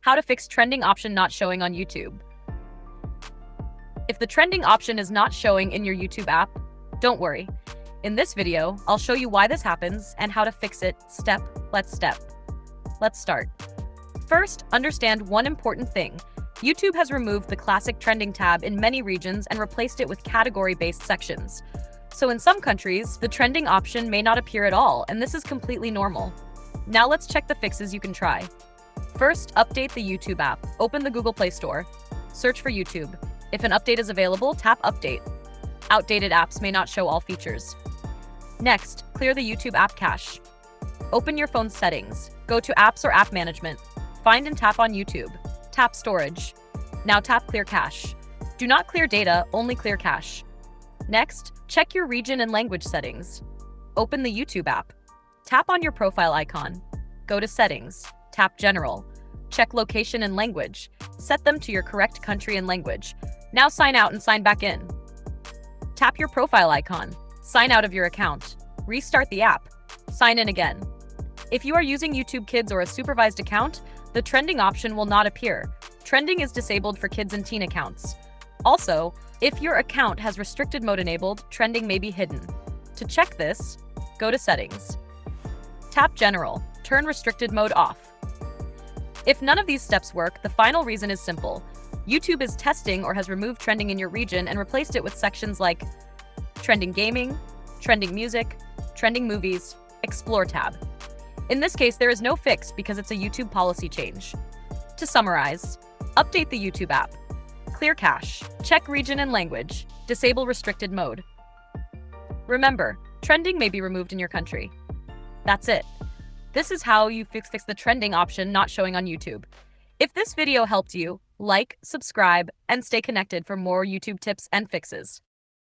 How to fix trending option not showing on YouTube. If the trending option is not showing in your YouTube app, don't worry. In this video, I'll show you why this happens and how to fix it step by step. Let's start. First, understand one important thing. YouTube has removed the classic trending tab in many regions and replaced it with category-based sections. So in some countries, the trending option may not appear at all, and this is completely normal. Now let's check the fixes you can try. First, update the YouTube app. Open the Google Play Store. Search for YouTube. If an update is available, tap Update. Outdated apps may not show all features. Next, clear the YouTube app cache. Open your phone's settings. Go to Apps or App Management. Find and tap on YouTube. Tap Storage. Now tap Clear Cache. Do not clear data, only clear cache. Next, check your region and language settings. Open the YouTube app. Tap on your profile icon. Go to Settings. Tap General. Check location and language. Set them to your correct country and language. Now sign out and sign back in. Tap your profile icon. Sign out of your account. Restart the app. Sign in again. If you are using YouTube Kids or a supervised account, the trending option will not appear. Trending is disabled for kids and teen accounts. Also, if your account has restricted mode enabled, trending may be hidden. To check this, go to Settings. Tap General. Turn restricted mode off. If none of these steps work, the final reason is simple. YouTube is testing or has removed trending in your region and replaced it with sections like Trending Gaming, Trending Music, Trending Movies, Explore tab. In this case, there is no fix because it's a YouTube policy change. To summarize, update the YouTube app. Clear cache. Check region and language. Disable restricted mode. Remember, trending may be removed in your country. That's it. This is how you fix the trending option not showing on YouTube. If this video helped you, like, subscribe, and stay connected for more YouTube tips and fixes.